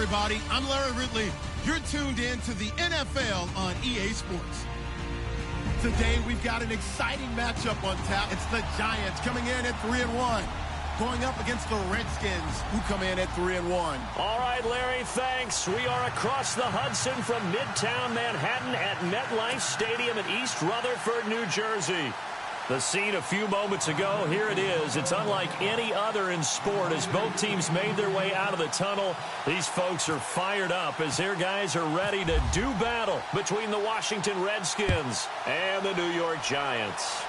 everybody. I'm Larry Ridley. You're tuned in to the NFL on EA Sports. Today, we've got an exciting matchup on tap. It's the Giants coming in at 3-1, going up against the Redskins, who come in at 3-1. All right, Larry, thanks. We are across the Hudson from Midtown Manhattan at MetLife Stadium in East Rutherford, New Jersey. The scene a few moments ago, here it is. It's unlike any other in sport as both teams made their way out of the tunnel. These folks are fired up as their guys are ready to do battle between the Washington Redskins and the New York Giants.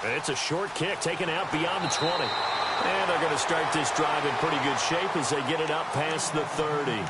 It's a short kick taken out beyond the 20. And they're going to start this drive in pretty good shape as they get it up past the 30.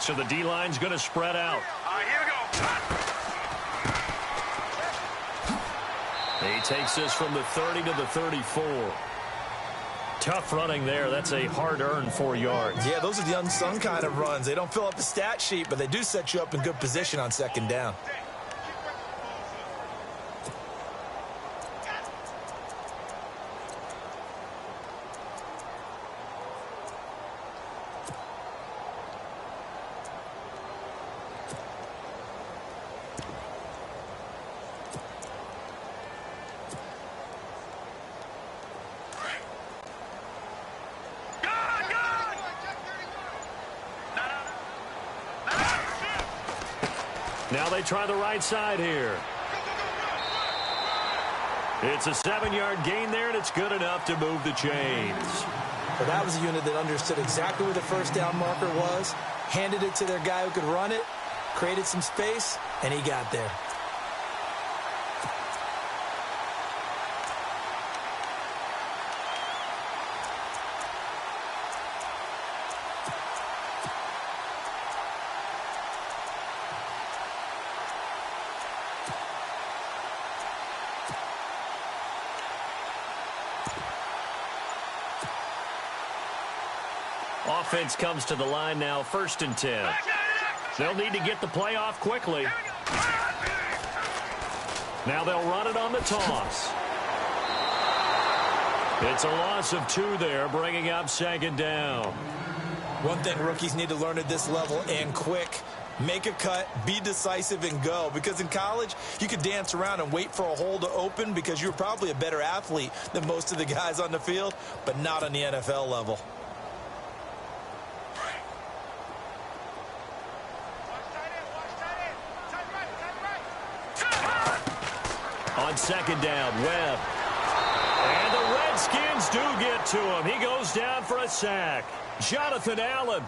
So the D-line's going to spread out. Here we go. He takes this from the 30 to the 34. Tough running there. That's a hard-earned 4 yards. Yeah, those are the unsung kind of runs. They don't fill up the stat sheet, but they do set you up in good position on second down. Now they try the right side here. It's a 7-yard gain there, and it's good enough to move the chains. Well, that was a unit that understood exactly where the first down marker was, handed it to their guy who could run it, created some space, and he got there. Offense comes to the line now, 1st and 10. They'll need to get the play off quickly. Now they'll run it on the toss. It's a loss of 2 there, bringing up 2nd down. One thing rookies need to learn at this level, and quick. Make a cut, be decisive, and go. Because in college, you could dance around and wait for a hole to open because you're probably a better athlete than most of the guys on the field, but not on the NFL level. On 2nd down, Webb. And the Redskins do get to him. He goes down for a sack. Jonathan Allen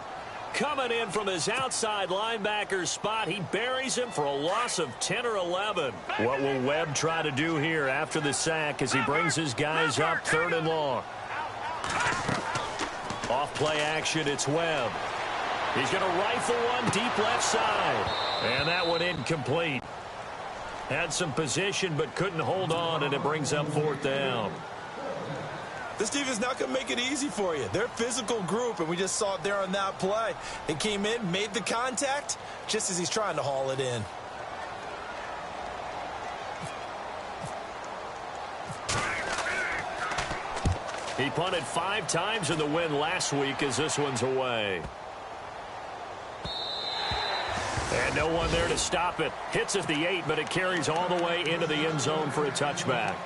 coming in from his outside linebacker spot. He buries him for a loss of 10 or 11. What will Webb try to do here after the sack as he brings his guys up 3rd and long? Off play action, it's Webb. He's going to rifle one deep left side. And that one incomplete. Had some position but couldn't hold on, and it brings up 4th down. This defense not going to make it easy for you. They're a physical group, and we just saw it there on that play. They came in, made the contact, just as he's trying to haul it in. He punted 5 times in the win last week as this one's away. And no one there to stop it. Hits at the 8, but it carries all the way into the end zone for a touchback.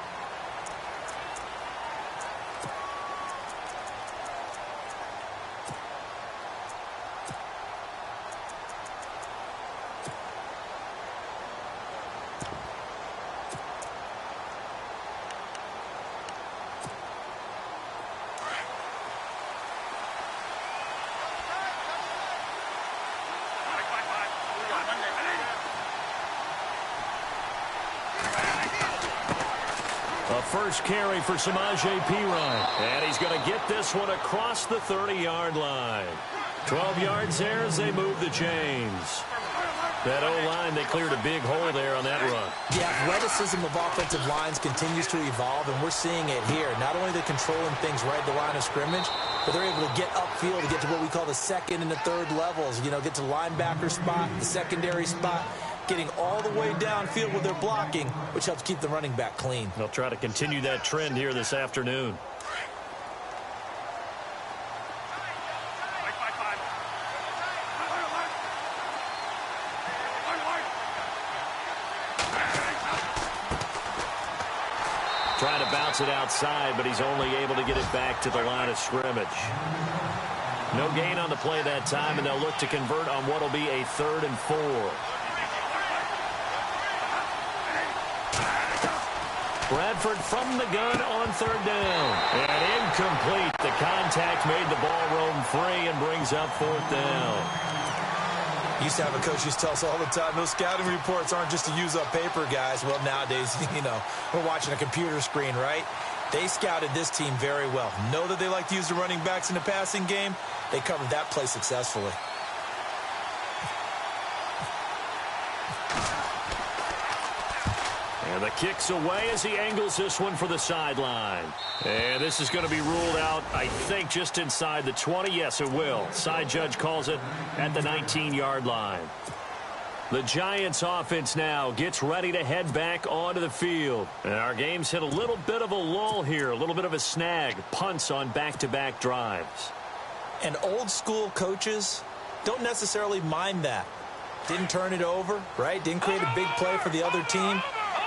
A first carry for Samaje Perine. And he's going to get this one across the 30-yard line. 12 yards there as they move the chains. That O-line, they cleared a big hole there on that run. The athleticism of offensive lines continues to evolve, and we're seeing it here. Not only are they controlling things right at the line of scrimmage, but they're able to get upfield to get to what we call the second and the third levels. You know, get to the linebacker spot, the secondary spot, getting all the way downfield with their blocking, which helps keep the running back clean. They'll try to continue that trend here this afternoon. Trying to bounce it outside, but he's only able to get it back to the line of scrimmage. No gain on the play that time, and they'll look to convert on what will be a 3rd and 4. Bradford from the gun on 3rd down. And incomplete. The contact made the ball roam free and brings up 4th down. Used to have a coach used to tell us all the time, those scouting reports aren't just to use up paper, guys. Well, nowadays, you know, we're watching a computer screen, right? They scouted this team very well. Know that they like to use the running backs in the passing game. They covered that play successfully. And the kick's away as he angles this one for the sideline. And this is going to be ruled out, I think, just inside the 20. Yes, it will. Side judge calls it at the 19-yard line. The Giants offense now gets ready to head back onto the field. And our game's hit a little bit of a lull here, a little bit of a snag. Punts on back-to-back drives. And old-school coaches don't necessarily mind that. Didn't turn it over, right? Didn't create a big play for the other team.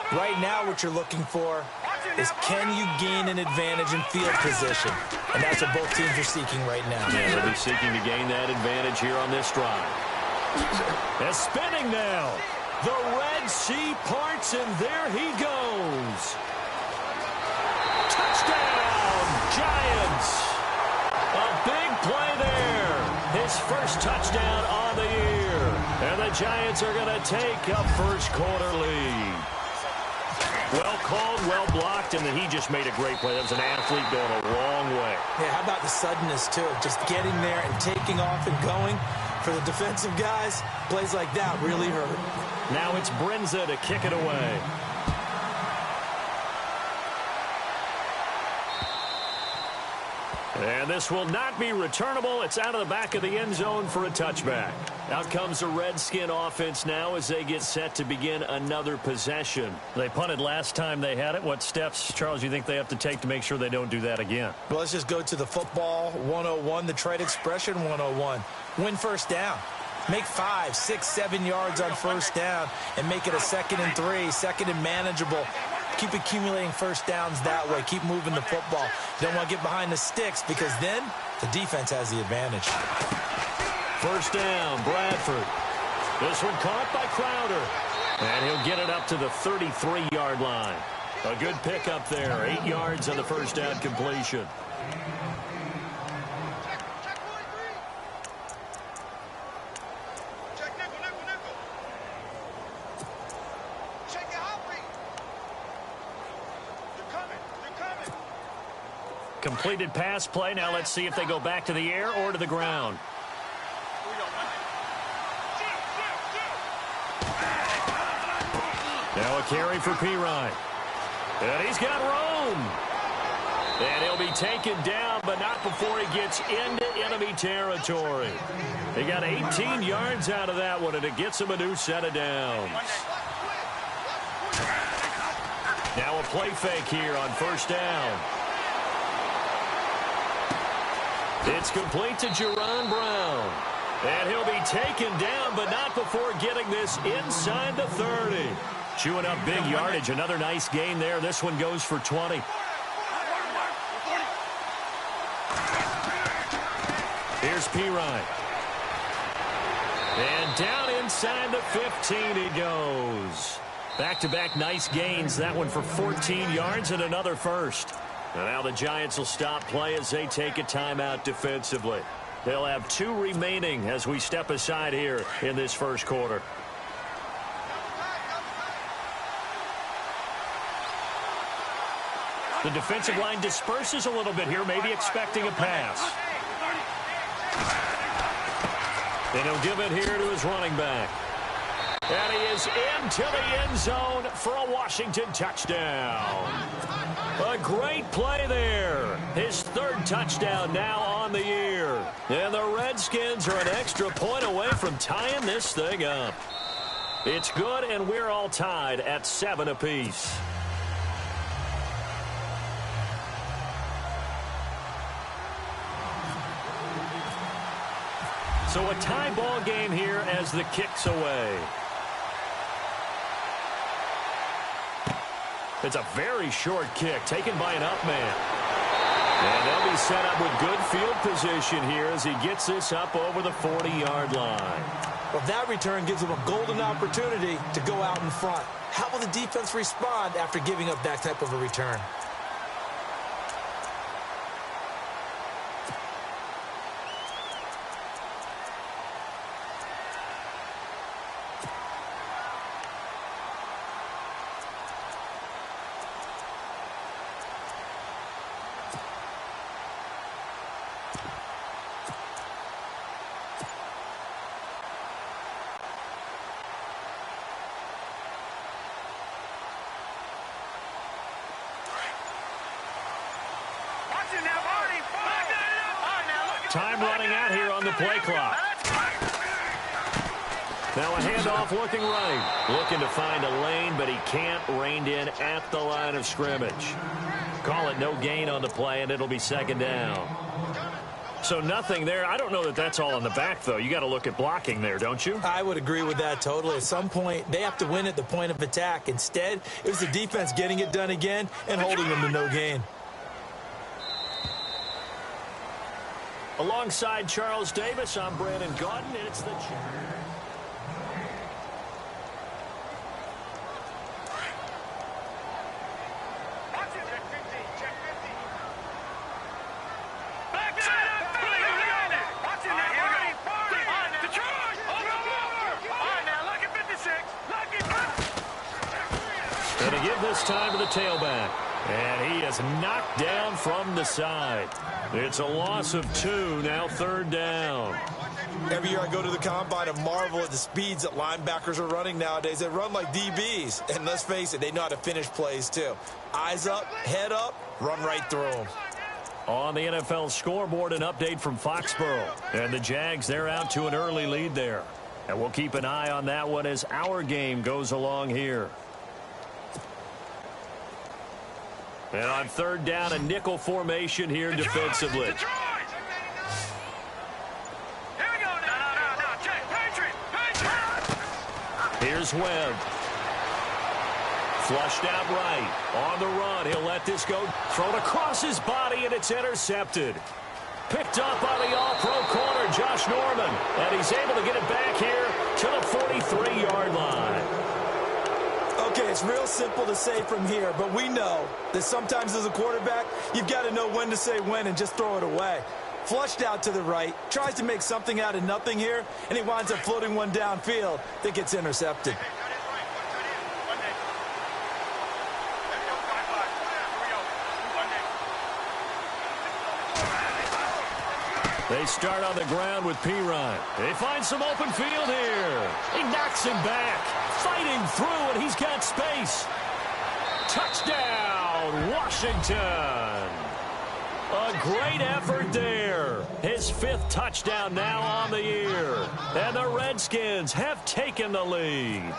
Right now, what you're looking for is, can you gain an advantage in field position? And that's what both teams are seeking right now. Yeah, they'll be seeking to gain that advantage here on this drive. And spinning now. The Red Sea parts, and there he goes. Touchdown, Giants. A big play there. His first touchdown on the year. And the Giants are going to take a first-quarter lead. Well called, well blocked, and then he just made a great play. That was an athlete going a long way. Yeah, how about the suddenness, too? Just getting there and taking off and going. For the defensive guys, plays like that really hurt. Now it's Brinza to kick it away. And this will not be returnable. It's out of the back of the end zone for a touchback. Out comes the Redskin offense now as they get set to begin another possession. They punted last time they had it. What steps, Charles, you think they have to take to make sure they don't do that again? Well, let's just go to the football 101, the trade expression 101. Win first down. Make 5, 6, 7 yards on first down and make it a 2nd and 3, 2nd and manageable. Keep accumulating first downs that way. Keep moving the football. You don't want to get behind the sticks because then the defense has the advantage. First down, Bradford. This one caught by Crowder. And he'll get it up to the 33-yard line. A good pickup there. 8 yards on the first down completion. Completed pass play. Now let's see if they go back to the air or to the ground. Now a carry for Perine. And he's got room. And he'll be taken down, but not before he gets into enemy territory. He got 18 yards out of that one, and it gets him a new set of downs. Now a play fake here on first down. It's complete to Jerron Brown. And he'll be taken down, but not before getting this inside the 30. Chewing up big yardage. Another nice gain there. This one goes for 20. Here's Perine. And down inside the 15 he goes. Back-to-back nice gains. That one for 14 yards and another first. And now the Giants will stop play as they take a timeout defensively. They'll have 2 remaining as we step aside here in this first quarter. The defensive line disperses a little bit here, maybe expecting a pass. And he'll give it here to his running back. And he is into the end zone for a Washington touchdown. A great play there. His third touchdown now on the year. And the Redskins are an extra point away from tying this thing up. It's good, and we're all tied at 7 apiece. So a tie ball game here as the kick's away. It's a very short kick taken by an up man. And they'll be set up with good field position here as he gets this up over the 40-yard line. Well, that return gives him a golden opportunity to go out in front. How will the defense respond after giving up that type of a return? Time running out here on the play clock. Now a handoff looking right. Looking to find a lane, but he can't. Reined in at the line of scrimmage. Call it no gain on the play, and it'll be second down. So nothing there. I don't know that that's all in the back, though. You got to look at blocking there, don't you? I would agree with that totally. At some point, they have to win at the point of attack. Instead, it was the defense getting it done again and holding them to no gain. Alongside Charles Davis, I'm Brandon Gaudin. It's the and to give this time to the tailback. And he is knocked down from the side. It's a loss of 2, now third down. Every year I go to the combine and marvel at the speeds that linebackers are running nowadays. They run like DBs. And let's face it, they know how to finish plays too. Eyes up, head up, run right through them. On the NFL scoreboard, an update from Foxborough. And the Jags, they're out to an early lead there. And we'll keep an eye on that one as our game goes along here. And on third down, a nickel formation here defensively. Here's Webb. Flushed out right. On the run, he'll let this go. Thrown across his body, and it's intercepted. Picked up by the all-pro corner, Josh Norman. And he's able to get it back here to the 43-yard line. Okay, it's real simple to say from here, but we know that sometimes as a quarterback, you've got to know when to say when and just throw it away. Flushed out to the right, tries to make something out of nothing here, and he winds up floating one downfield that gets intercepted. They start on the ground with Pirine. They find some open field here. He knocks him back. Fighting through, and he's got space. Touchdown, Washington. A great effort there. His 5th touchdown now on the year. And the Redskins have taken the lead.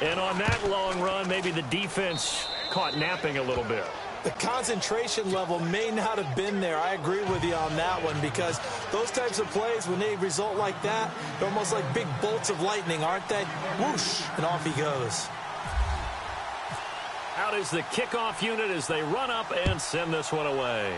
And on that long run, maybe the defense caught napping a little bit. The concentration level may not have been there. I agree with you on that one because those types of plays, when they result like that, they're almost like big bolts of lightning, aren't they? Whoosh, and off he goes. Out is the kickoff unit as they run up and send this one away.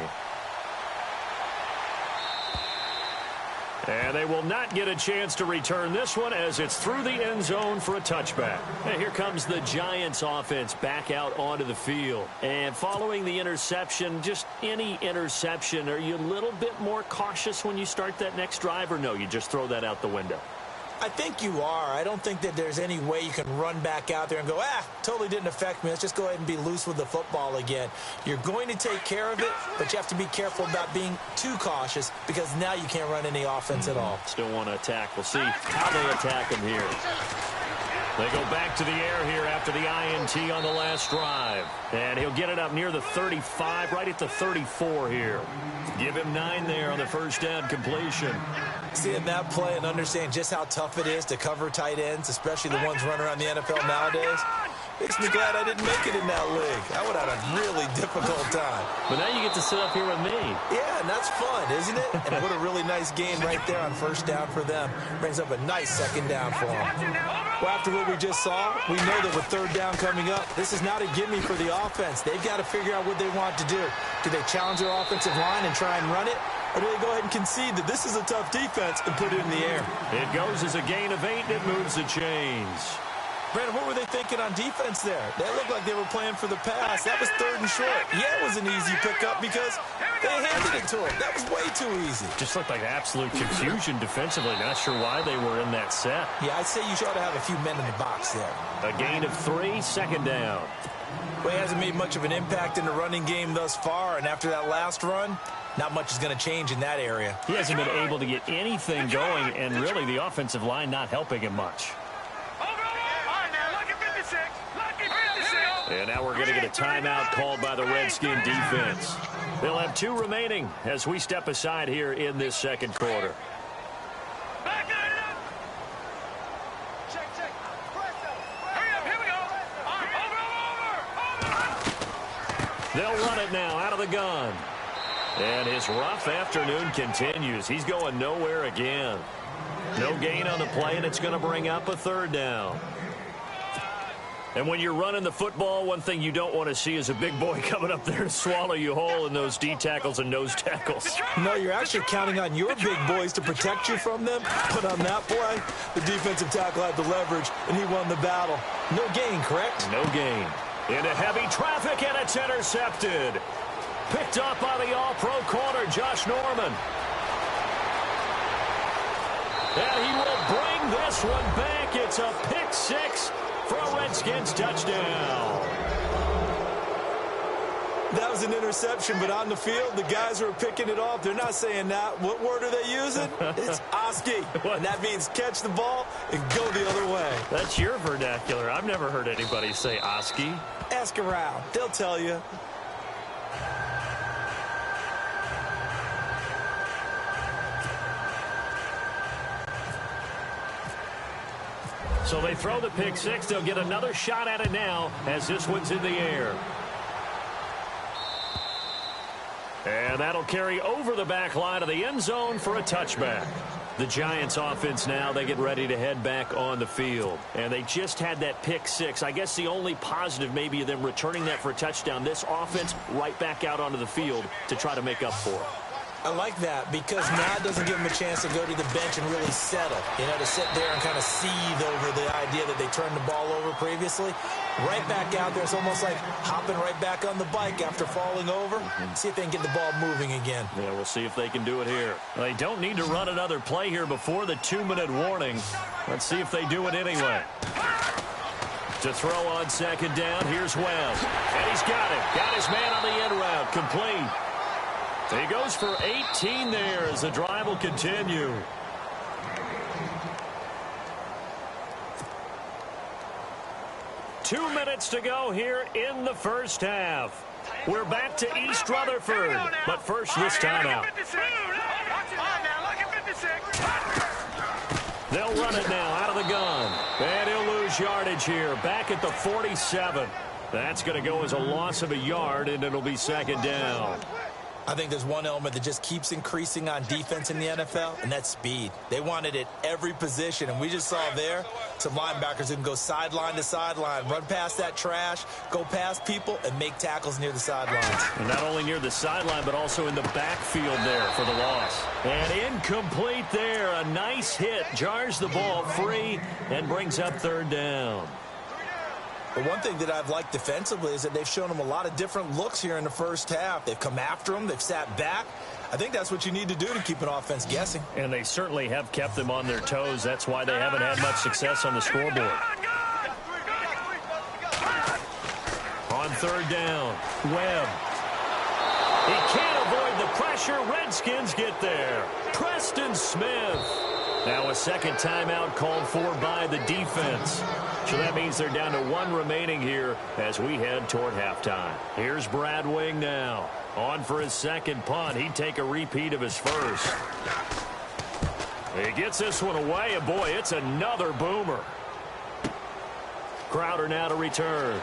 And they will not get a chance to return this one as it's through the end zone for a touchback. And here comes the Giants offense back out onto the field. And following the interception, just any interception, are you a little bit more cautious when you start that next drive, or no, you just throw that out the window? I think you are. I don't think that there's any way you can run back out there and go, totally didn't affect me. Let's just go ahead and be loose with the football again. You're going to take care of it, but you have to be careful about being too cautious because now you can't run any offense at all. Still want to attack. We'll see how they attack him here. They go back to the air here after the INT on the last drive. And he'll get it up near the 35, right at the 34 here. Give him 9 there on the first down completion. Seeing that play and understand just how tough it is to cover tight ends, especially the ones running around the NFL nowadays, makes me glad I didn't make it in that league. I would have had a really difficult time. But now you get to sit up here with me. Yeah, and that's fun, isn't it? And what a really nice game right there on first down for them. Brings up a nice second down for them. Well, after what we just saw, we know that with third down coming up, this is not a gimme for the offense. They've got to figure out what they want to do. Do they challenge their offensive line and try and run it? Or do they go ahead and concede that this is a tough defense and put it in the air? It goes as a gain of 8, and it moves the chains. Brandon, what were they thinking on defense there? They looked like they were playing for the pass. That was 3rd and short. Yeah, it was an easy pickup because they handed it to him. That was way too easy. Just looked like absolute confusion defensively. Not sure why they were in that set. Yeah, I'd say you ought to have a few men in the box there. A gain of 3, second down. Well, he hasn't made much of an impact in the running game thus far, and after that last run, not much is going to change in that area. He hasn't been able to get anything going, and really the offensive line not helping him much. And now we're going to get a timeout called by the Redskin defense. They'll have 2 remaining as we step aside here in this second quarter. They'll run it now out of the gun. And his rough afternoon continues. He's going nowhere again. No gain on the play, and it's going to bring up a 3rd down. And when you're running the football, one thing you don't want to see is a big boy coming up there to swallow you whole in those D tackles and nose tackles. No, you're actually counting on your big boys to protect you from them. But on that play, the defensive tackle had the leverage, and he won the battle. No gain, correct? No gain. Into heavy traffic, and it's intercepted. Picked up by the all-pro corner, Josh Norman. And he will bring this one back. It's a pick 6 for a Redskins touchdown. That was an interception, but on the field, the guys who are picking it off, they're not saying that. What word are they using? It's Oski. And that means catch the ball and go the other way. That's your vernacular. I've never heard anybody say Oski. Ask around. They'll tell you. So they throw the pick 6. They'll get another shot at it now as this one's in the air. And that'll carry over the back line of the end zone for a touchback. The Giants offense now, they get ready to head back on the field. And they just had that pick 6. I guess the only positive maybe of them returning that for a touchdown. This offense right back out onto the field to try to make up for it. I like that because now it doesn't give them a chance to go to the bench and really settle. You know, to sit there and kind of seethe over the idea that they turned the ball over previously. Right back out there. It's almost like hopping right back on the bike after falling over. See if they can get the ball moving again. Yeah, we'll see if they can do it here. They don't need to run another play here before the 2-minute warning. Let's see if they do it anyway. To throw on second down, here's Webb. And he's got it. Got his man on the end route. Complete. He goes for 18 there as the drive will continue. Two minutes to go here in the first half. We're back to East Rutherford, but first this timeout. They'll run it now out of the gun. And he'll lose yardage here, back at the 47. That's going to go as a loss of a yard, and it'll be second down. I think there's one element that just keeps increasing on defense in the NFL, and that's speed. They want it at every position, and we just saw there some linebackers who can go sideline to sideline, run past that trash, go past people, and make tackles near the sidelines. And not only near the sideline, but also in the backfield there for the loss. And incomplete there. A nice hit. Jars the ball free and brings up third down. But one thing that I've liked defensively is that they've shown them a lot of different looks here in the first half. They've come after them. They've sat back. I think that's what you need to do to keep an offense guessing. And they certainly have kept them on their toes. That's why they haven't had much success on the scoreboard. On third down, Webb. He can't avoid the pressure. Redskins get there. Preston Smith. Now a second timeout called for by the defense. So that means they're down to one remaining here as we head toward halftime. Here's Brad Wing now. On for his second punt. He'd take a repeat of his first. He gets this one away, and boy, it's another boomer. Crowder now to return.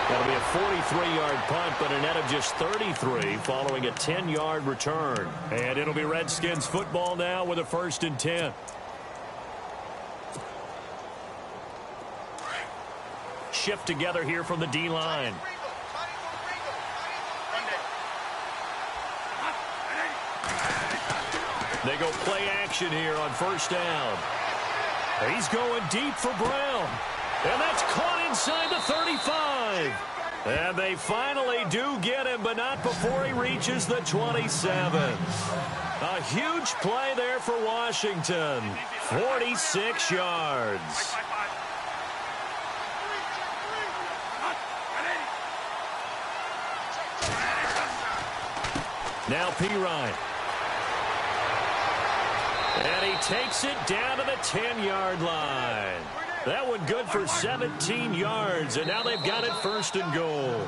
That'll be a 43-yard punt, but a net of just 33 following a 10-yard return. And it'll be Redskins football now with a 1st and 10. Shift together here from the D-line. They go play action here on 1st down. He's going deep for Brown. And that's caught inside the 35. And they finally do get him, but not before he reaches the 27. A huge play there for Washington. 46 yards. Now Pirine. And he takes it down to the 10-yard line. That one good for 17 yards, and now they've got it 1st and goal.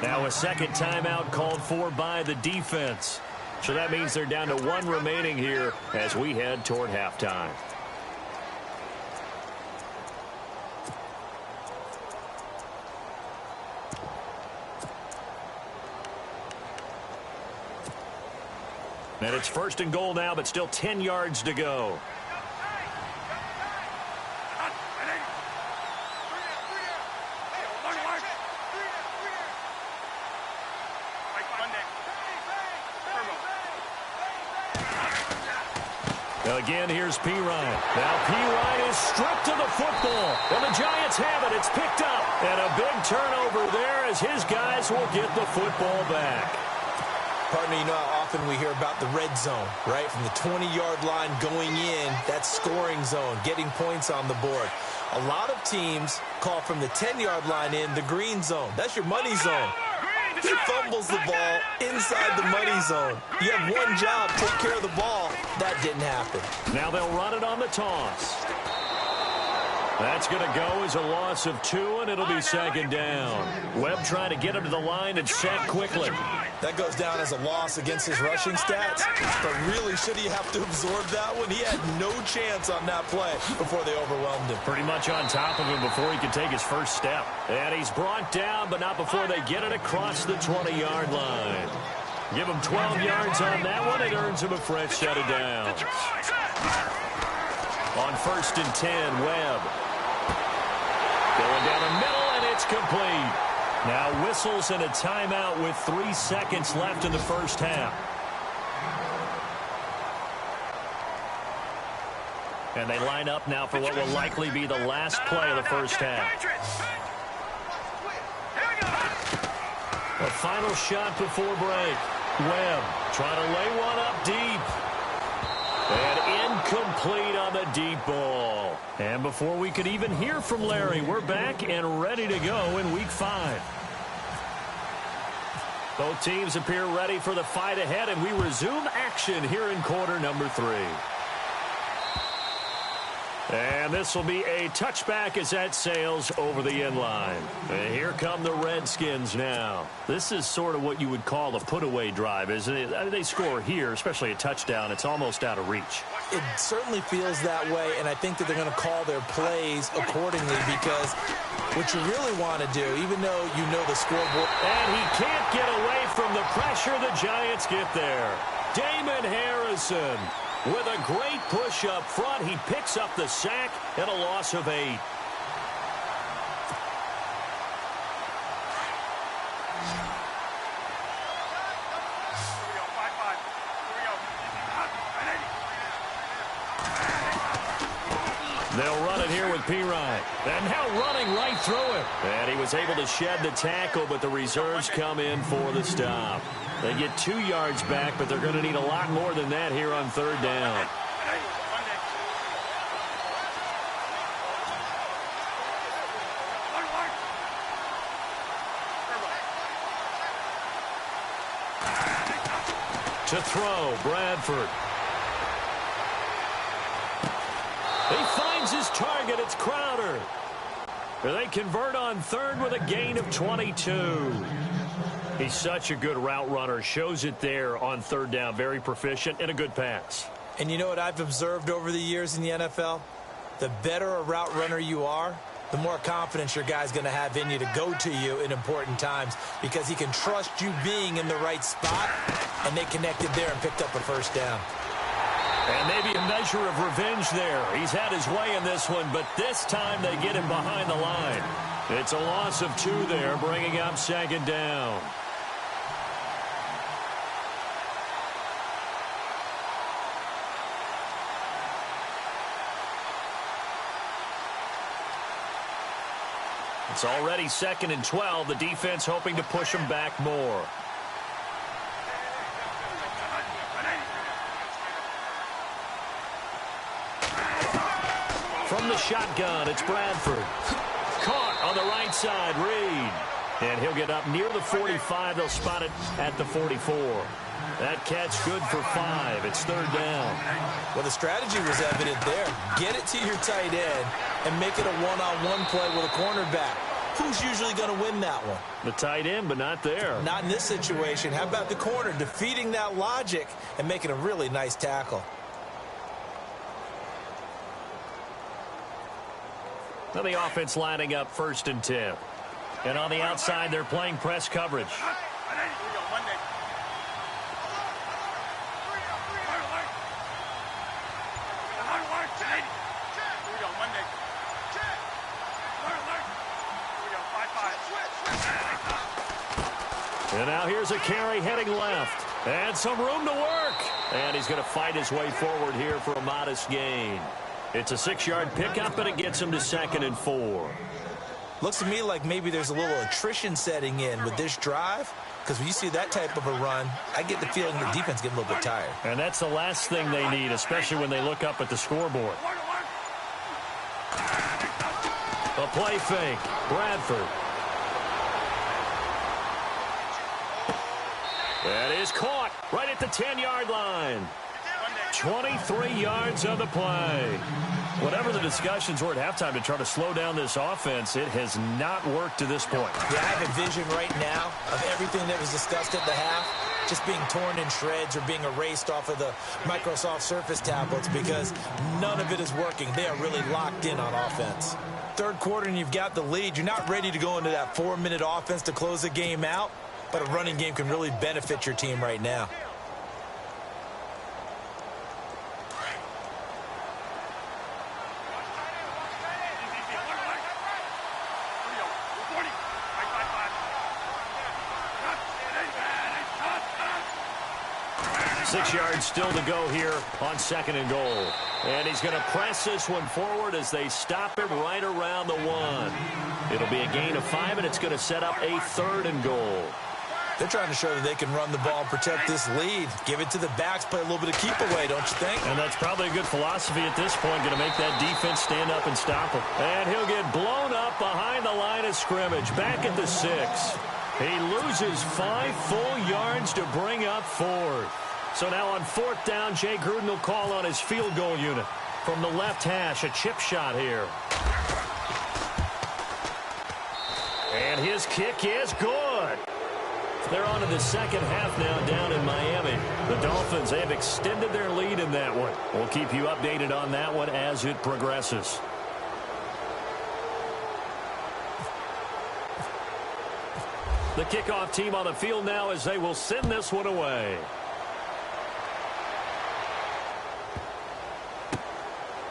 Now a second timeout called for by the defense. So that means they're down to one remaining here as we head toward halftime. And it's 1st and goal now, but still 10 yards to go. Again, here's Pirine. Now Pirine is stripped of the football. And the Giants have it. It's picked up. And a big turnover there as his guys will get the football back. Partner, you know how often we hear about the red zone, right? From the 20-yard line going in, that's scoring zone, getting points on the board. A lot of teams call from the 10-yard line in the green zone. That's your money zone. He fumbles the ball inside the money zone. You have one job, take care of the ball. That didn't happen. Now they'll run it on the toss. That's going to go as a loss of 2, and it'll be 2nd down. Webb trying to get him to the line and sack quickly. That goes down as a loss against his rushing stats. But really, should he have to absorb that one? He had no chance on that play before they overwhelmed him. Pretty much on top of him before he could take his first step. And he's brought down, but not before they get it across the 20-yard line. Give him 12 yards on that one. It earns him a fresh set of downs. On 1st and 10, Webb. Going down the middle, and it's complete. Now whistles and a timeout with 3 seconds left in the first half. And they line up now for what will likely be the last play of the first half. A final shot before break. Webb trying to lay one up deep. And incomplete on the deep ball. And before we could even hear from Larry, we're back and ready to go in Week 5. Both teams appear ready for the fight ahead, and we resume action here in quarter number 3. And this will be a touchback as that sails over the inline. And here come the Redskins now. This is sort of what you would call a put-away drive, isn't it? I mean, they score here, especially a touchdown. It's almost out of reach. It certainly feels that way, and I think that they're going to call their plays accordingly because what you really want to do, even though you know the scoreboard. And he can't get away from the pressure. The Giants get there. Damon Harrison. With a great push up front, he picks up the sack and a loss of 8. They'll run it here with with P-Ryan. And now running right through it. And he was able to shed the tackle, but the reserves come in for the stop. They get 2 yards back, but they're going to need a lot more than that here on third down. To throw, Bradford. He finds his target. It's Crowder. They convert on third with a gain of 22. He's such a good route runner. Shows it there on third down. Very proficient and a good pass. And you know what I've observed over the years in the NFL? The better a route runner you are, the more confidence your guy's going to have in you to go to you in important times because he can trust you being in the right spot, and they connected there and picked up a first down. And maybe a measure of revenge there. He's had his way in this one, but this time they get him behind the line. It's a loss of 2 there, bringing up second down. It's already 2nd and 12. The defense hoping to push them back more. From the shotgun, it's Bradford. Caught on the right side, Reed. And he'll get up near the 45. They'll spot it at the 44. That catch good for 5. It's third down. Well, the strategy was evident there. Get it to your tight end and make it a one-on-one play with a cornerback. Who's usually going to win that one? The tight end, but not there. Not in this situation. How about the corner defeating that logic and making a really nice tackle? Now the offense lining up 1st and 10. And on the outside, they're playing press coverage. And now here's a carry heading left. And some room to work. And he's going to fight his way forward here for a modest gain. It's a 6-yard pickup, and it gets him to 2nd and 4. Looks to me like maybe there's a little attrition setting in with this drive. Because when you see that type of a run, I get the feeling the defense getting a little bit tired. And that's the last thing they need, especially when they look up at the scoreboard. A play fake. Bradford. That is caught right at the 10-yard line. 23 yards on the play. Whatever the discussions were at halftime to try to slow down this offense, it has not worked to this point. Yeah, I have a vision right now of everything that was discussed at the half just being torn in shreds or being erased off of the Microsoft Surface tablets because none of it is working. They are really locked in on offense. Third quarter and you've got the lead. You're not ready to go into that 4-minute offense to close the game out, but a running game can really benefit your team right now. Six yards still to go here on 2nd and goal. And he's going to press this one forward as they stop him right around the 1. It'll be a gain of 5, and it's going to set up a 3rd and goal. They're trying to show that they can run the ball and protect this lead. Give it to the backs, play a little bit of keep away, don't you think? And that's probably a good philosophy at this point, going to make that defense stand up and stop him. And he'll get blown up behind the line of scrimmage, back at the 6. He loses 5 full yards to bring up 4th. So now on 4th down, Jay Gruden will call on his field goal unit. From the left hash, a chip shot here. And his kick is good. They're on to the second half now down in Miami. The Dolphins, they have extended their lead in that one. We'll keep you updated on that one as it progresses. The kickoff team on the field now as they will send this one away.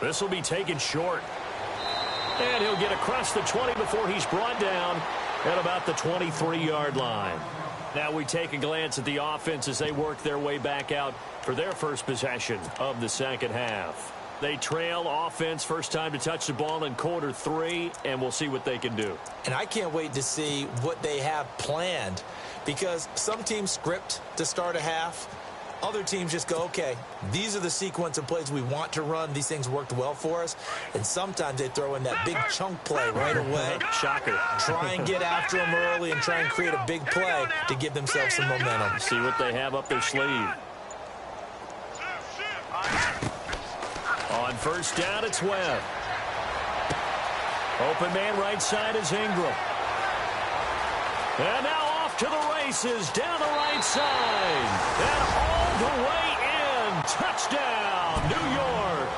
This will be taken short. And he'll get across the 20 before he's brought down at about the 23-yard line. Now we take a glance at the offense as they work their way back out for their first possession of the second half. They trail offense first time to touch the ball in quarter 3, and we'll see what they can do. And I can't wait to see what they have planned, because some teams script to start a half. Other teams just go, okay, these are the sequence of plays we want to run. These things worked well for us. And sometimes they throw in that big chunk play right away. Shocker. Try and get after them early and try and create a big play to give themselves some momentum. See what they have up their sleeve. On first down, it's Webb. Open man right side is Ingram. And now off to the races down the right side. And all the way in. Touchdown, New York.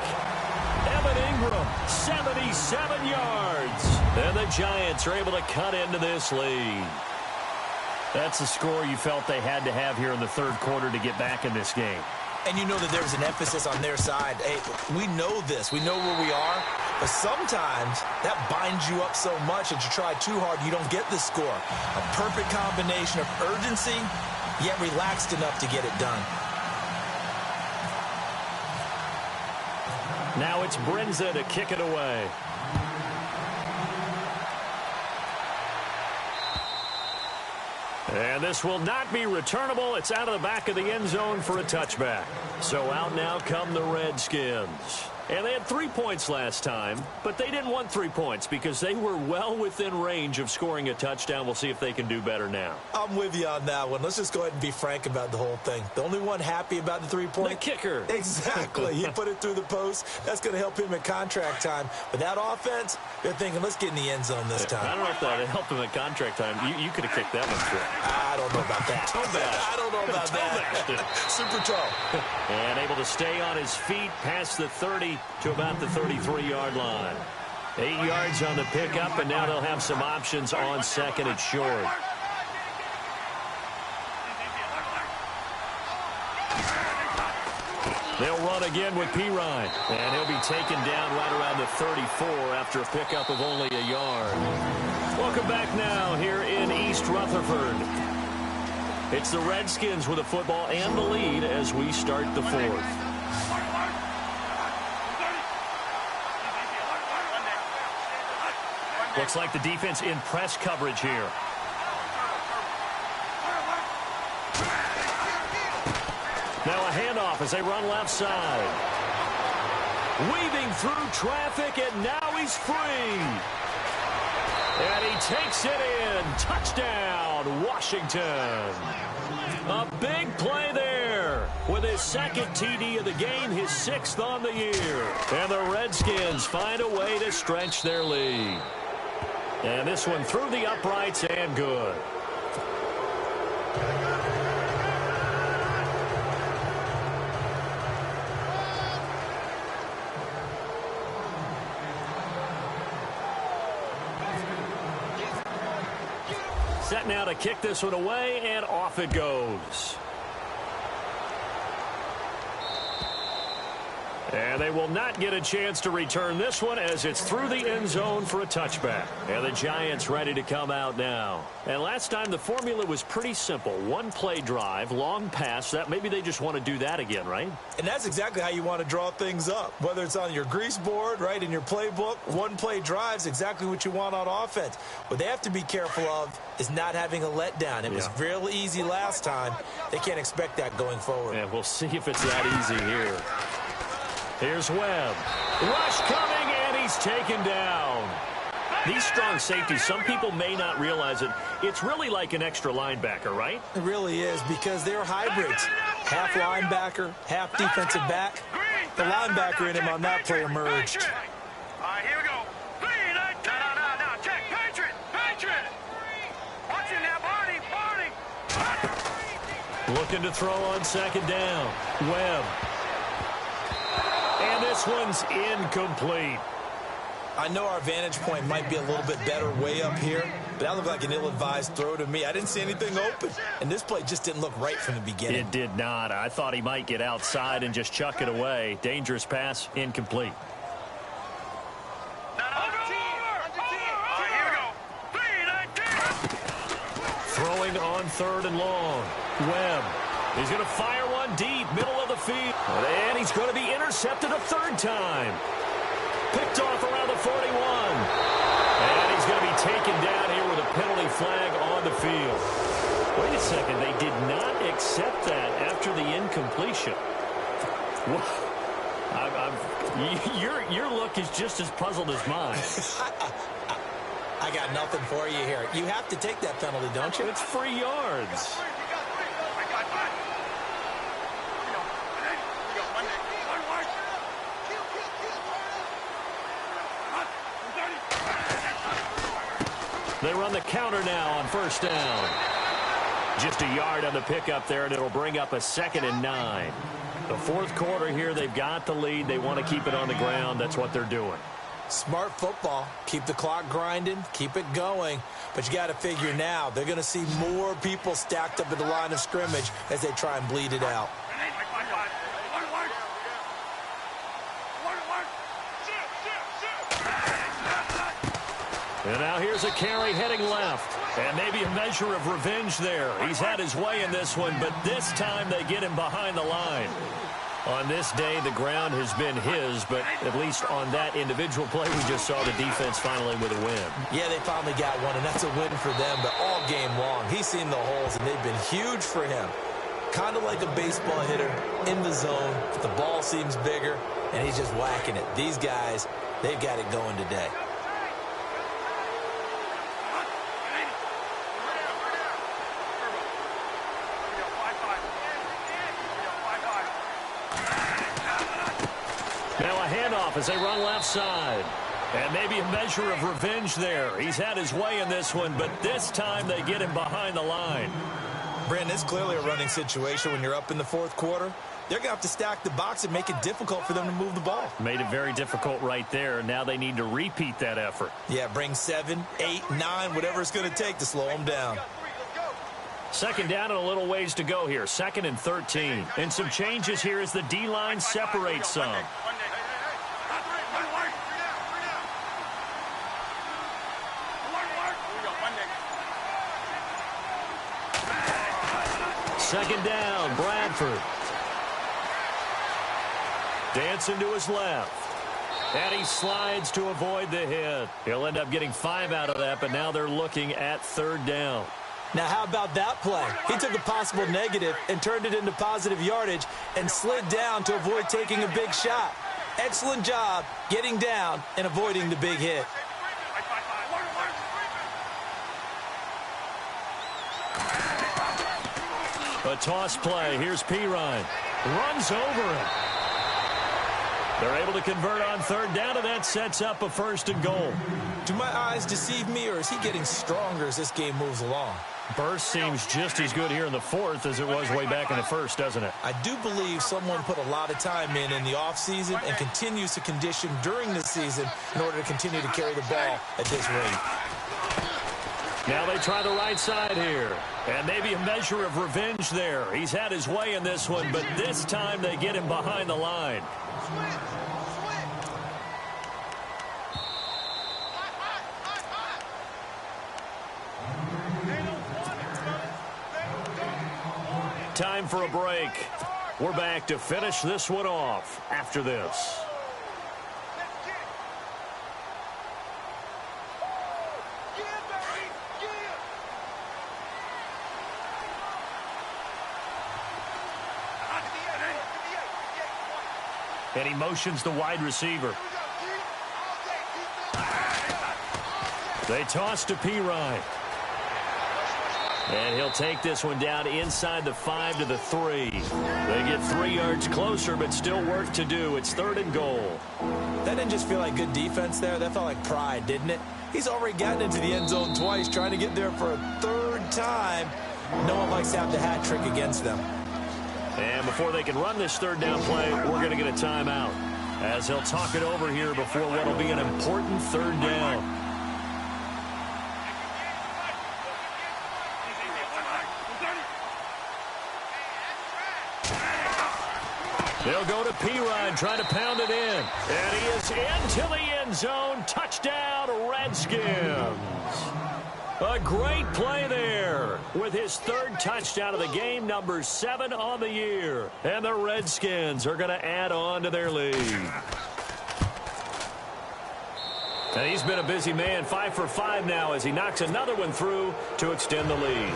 Evan Ingram, 77 yards. And the Giants are able to cut into this lead. That's the score you felt they had to have here in the third quarter to get back in this game. And you know that there's an emphasis on their side. Hey, we know this. We know where we are. But sometimes that binds you up so much that you try too hard, you don't get the score. A perfect combination of urgency, yet relaxed enough to get it done. Now it's Brinza to kick it away. And this will not be returnable. It's out of the back of the end zone for a touchback. So out now come the Redskins. And they had 3 points last time, but they didn't want 3 points because they were well within range of scoring a touchdown. We'll see if they can do better now. I'm with you on that one. Let's just go ahead and be frank about the whole thing. The only one happy about the 3-point? The kicker. Exactly. He put it through the post. That's going to help him at contract time. But that offense, they're thinking, let's get in the end zone this time. I don't know if that helped him at contract time. You could have kicked that one through. I don't know about that. I don't know about that. Super tall. And able to stay on his feet past the 30 to about the 33-yard line. 8 yards on the pickup, and now they'll have some options on second and short. They'll run again with Pirine, and he'll be taken down right around the 34 after a pickup of only a yard. Welcome back now here in East Rutherford. It's the Redskins with the football and the lead as we start the fourth. Looks like the defense in press coverage here. Now a handoff as they run left side. Weaving through traffic, and now he's free. And he takes it in. Touchdown, Washington. A big play there with his second TD of the game, his 6th on the year. And the Redskins find a way to stretch their lead. And this one through the uprights and good. Set now to kick this one away, and off it goes. And they will not get a chance to return this one as it's through the end zone for a touchback. And the Giants ready to come out now. And last time the formula was pretty simple. One play drive, long pass. That maybe they just want to do that again, right? And that's exactly how you want to draw things up. Whether it's on your grease board, right, in your playbook, one play drive is exactly what you want on offense. What they have to be careful of is not having a letdown. It was real easy last time. They can't expect that going forward. And we'll see if it's that easy here. Here's Webb. Rush coming, and he's taken down. These strong safeties, some people may not realize it. It's really like an extra linebacker, right? It really is, because they're hybrids. Half linebacker, half defensive back. The linebacker in him on that play emerged. All right, here we go. Now, check. Patriot. Watch him now, Barney. Looking to throw on second down. Webb. And this one's incomplete. I know our vantage point might be a little bit better way up here, but that looked like an ill-advised throw to me. I didn't see anything open, and this play just didn't look right from the beginning. It did not. I thought he might get outside and just chuck it away. Dangerous pass, incomplete. Throwing on third and long. Webb. He's going to fire one deep, middle of the field. And he's going to be intercepted a third time. Picked off around the 41. And he's going to be taken down here with a penalty flag on the field. Wait a second. They did not accept that after the incompletion. Your look is just as puzzled as mine. I got nothing for you here. You have to take that penalty, don't you? It's 3 yards. They run the counter now on first down. Just a yard on the pickup there, and it'll bring up a 2nd and 9. The fourth quarter here, they've got the lead. They want to keep it on the ground. That's what they're doing. Smart football. Keep the clock grinding. Keep it going. But you got to figure now, they're going to see more people stacked up at the line of scrimmage as they try and bleed it out. And now here's a carry heading left. And maybe a measure of revenge there. He's had his way in this one, but this time they get him behind the line. On this day, the ground has been his, but at least on that individual play, we just saw the defense finally with a win. Yeah, they finally got one, and that's a win for them, but all game long, he's seen the holes, and they've been huge for him. Kind of like a baseball hitter in the zone. The ball seems bigger, and he's just whacking it. These guys, they've got it going today. As they run left side. And maybe a measure of revenge there. He's had his way in this one, but this time they get him behind the line. Brandon, it's clearly a running situation when you're up in the fourth quarter. They're going to have to stack the box and make it difficult for them to move the ball. Made it very difficult right there. Now they need to repeat that effort. Yeah, bring 7, 8, 9, whatever it's going to take to slow them down. 2nd down and a little ways to go here. 2nd and 13. And some changes here as the D-line separates some. Second down, Bradford. Dancing to his left. And he slides to avoid the hit. He'll end up getting 5 out of that, but now they're looking at 3rd down. Now, how about that play? He took a possible negative and turned it into positive yardage and slid down to avoid taking a big shot. Excellent job getting down and avoiding the big hit. A toss play. Here's Pirine. Runs over him. They're able to convert on 3rd down, and that sets up a 1st and goal. Do my eyes deceive me, or is he getting stronger as this game moves along? Burst seems just as good here in the 4th as it was way back in the 1st, doesn't it? I do believe someone put a lot of time in the offseason and continues to condition during the season in order to continue to carry the ball at this rate. Now they try the right side here. And maybe a measure of revenge there. He's had his way in this one, but this time they get him behind the line. Time for a break. We're back to finish this one off after this. And he motions the wide receiver. They toss to Pirine. And he'll take this one down inside the 5 to the 3. They get 3 yards closer, but still work to do. It's 3rd and goal. That didn't just feel like good defense there. That felt like pride, didn't it? He's already gotten into the end zone twice, trying to get there for a 3rd time. No one likes to have the hat trick against them. And before they can run this 3rd down play, we're going to get a timeout, as he'll talk it over here before what will be an important 3rd down. They'll go to Pirine, trying to pound it in. And he is into the end zone. Touchdown, Redskins. A great play there with his third touchdown of the game, number 7 on the year. And the Redskins are going to add on to their lead. And he's been a busy man, 5 for 5 now as he knocks another one through to extend the lead.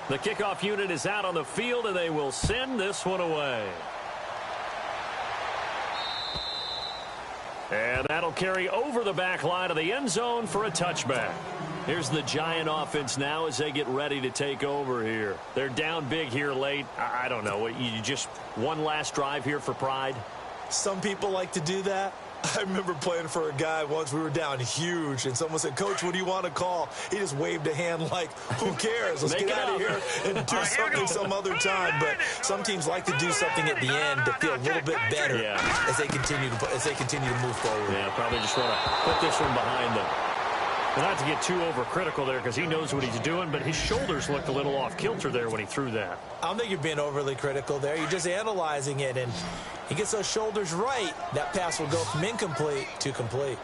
The kickoff unit is out on the field, and they will send this one away. And that'll carry over the back line of the end zone for a touchback. Here's the Giant offense now as they get ready to take over here. They're down big here late. I don't know. You just one last drive here for pride? Some people like to do that. I remember playing for a guy once. We were down huge, and someone said, "Coach, what do you want to call?" He just waved a hand like, who cares? Let's get out of here and do something some other time. But some teams like to do something at the end to feel a little bit better as they continue to move forward. Yeah, probably just want to put this one behind them. And not to get too overcritical there because he knows what he's doing, but his shoulders looked a little off kilter there when he threw that. I don't think you're being overly critical there. You're just analyzing it, and he gets those shoulders right. That pass will go from incomplete to complete.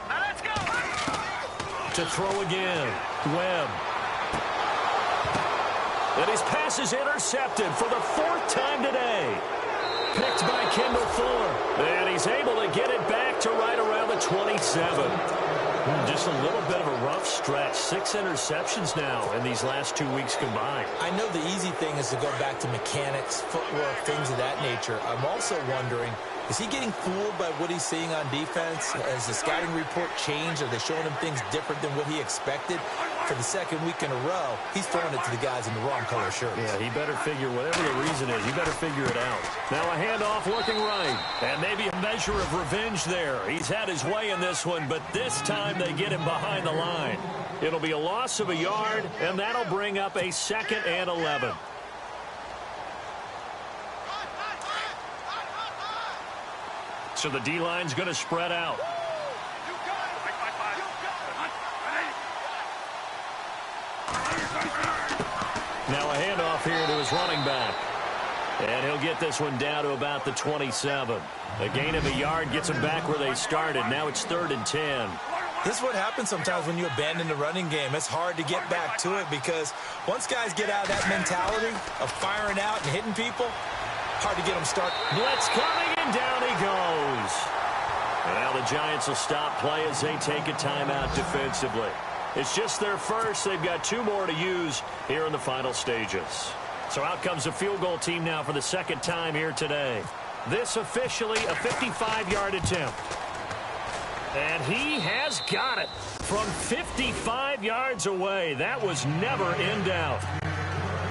Now let's go. To throw again, Webb. And his pass is intercepted for the 4th time today. Picked by Kendall Fuller. And he's able to get it back to right around the 27. Just a little bit of a rough stretch. 6 interceptions now in these last 2 weeks combined. I know the easy thing is to go back to mechanics, footwork, things of that nature. I'm also wondering, is he getting fooled by what he's seeing on defense? Has the scouting report changed? Are they showing him things different than what he expected? For the 2nd week in a row, he's throwing it to the guys in the wrong color shirts. Yeah, he better figure whatever the reason is. He better figure it out. Now a handoff looking right. And maybe a measure of revenge there. He's had his way in this one, but this time they get him behind the line. It'll be a loss of a yard, and that'll bring up a 2nd and 11. So the D-line's going to spread out. Now a handoff here to his running back. And he'll get this one down to about the 27. A gain of a yard gets him back where they started. Now it's 3rd and 10. This is what happens sometimes when you abandon the running game. It's hard to get back to it because once guys get out of that mentality of firing out and hitting people, hard to get them started. Blitz coming, and down he goes. And now the Giants will stop play as they take a timeout defensively. It's just their first. They've got 2 more to use here in the final stages. So out comes the field goal team now for the 2nd time here today. This officially a 55-yard attempt. And he has got it from 55 yards away. That was never in doubt.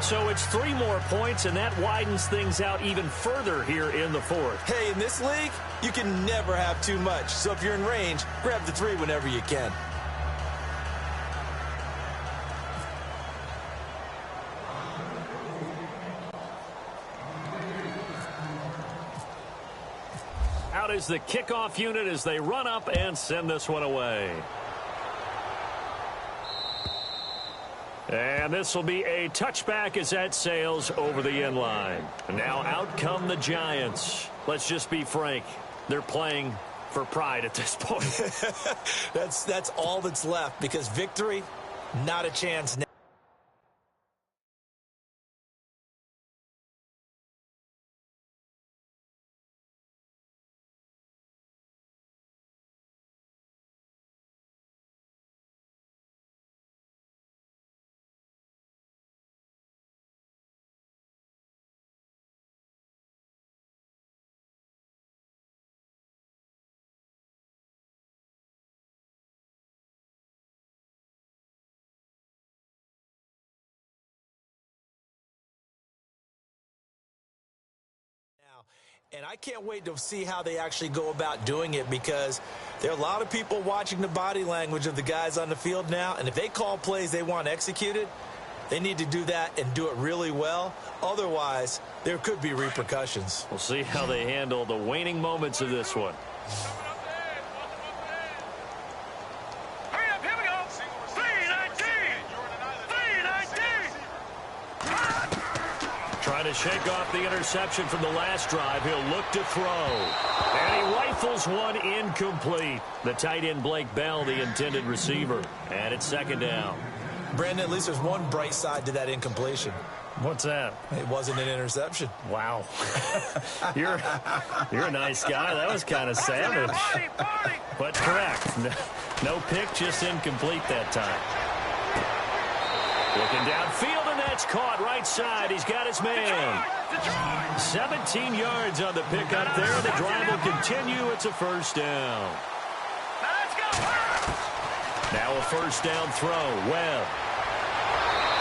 So it's 3 more points, and that widens things out even further here in the 4th. Hey, in this league, you can never have too much. So if you're in range, grab the 3 whenever you can. Out is the kickoff unit as they run up and send this one away. And this will be a touchback as that sails over the end line. And now out come the Giants. Let's just be frank. They're playing for pride at this point. That's all that's left because victory, not a chance now. And I can't wait to see how they actually go about doing it because there are a lot of people watching the body language of the guys on the field now. And if they call plays they want executed, They need to do that and do it really well. Otherwise, there could be repercussions. We'll see how they handle the waning moments of this one. Hurry up, here we go. 3-19. Trying to shake off the interception from the last drive. He'll look to throw. And he rifles one incomplete. The tight end Blake Bell, the intended receiver. And it's second down. Brandon, at least there's one bright side to that incompletion. What's that? It wasn't an interception. Wow. You're a nice guy. That was kind of savage. But correct. No pick, just incomplete that time. Looking downfield, and that's caught right side. He's got his man. 17 yards on the pickup there. The drive will continue. It's a first down. Now a first down throw. Webb.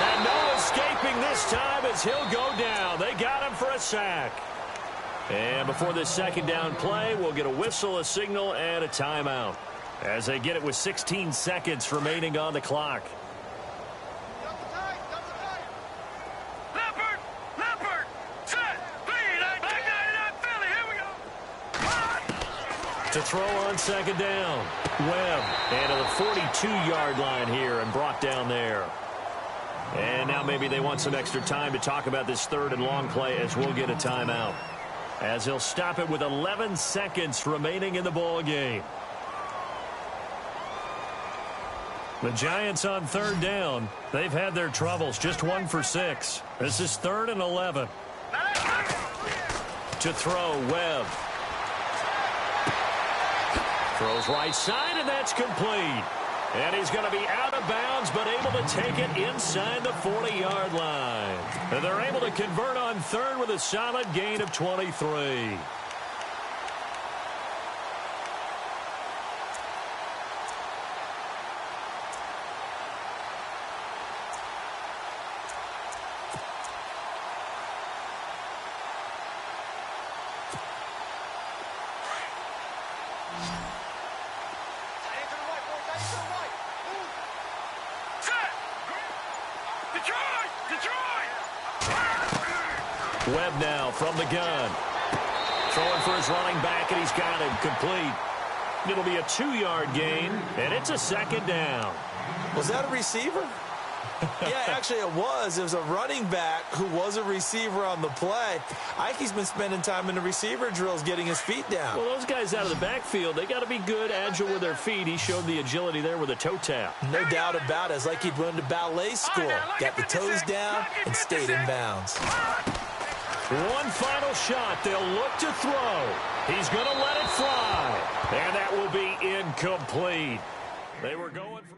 And no escaping this time as he'll go down. They got him for a sack. And before this second down play, we'll get a whistle, a signal, and a timeout as they get it with 16 seconds remaining on the clock. Leopard, set, lead, back 99 Philly, here we go. To throw on second down. Webb, and to the 42-yard line here and brought down there. And now maybe they want some extra time to talk about this third and long play as we'll get a timeout. As he'll stop it with 11 seconds remaining in the ball game. The Giants on third down. They've had their troubles, just 1 for 6. This is 3rd and 11. To throw, Webb. Throws right side, and that's complete. And he's going to be out of bounds, but able to take it inside the 40-yard line. And they're able to convert on third with a solid gain of 23. Webb now from the gun. Throwing for his running back, and he's got him complete. It'll be a 2-yard gain, and it's a second down. Was that a receiver? Yeah, actually it was. It was a running back who was a receiver on the play. Ike's been spending time in the receiver drills getting his feet down. Well, those guys out of the backfield, they got to be good, agile with their feet. He showed the agility there with a toe tap. No doubt about it. It's like he'd run to ballet school. Got the toes down and stayed in bounds. One final shot. They'll look to throw. He's going to let it fly. And that will be incomplete. They were going for...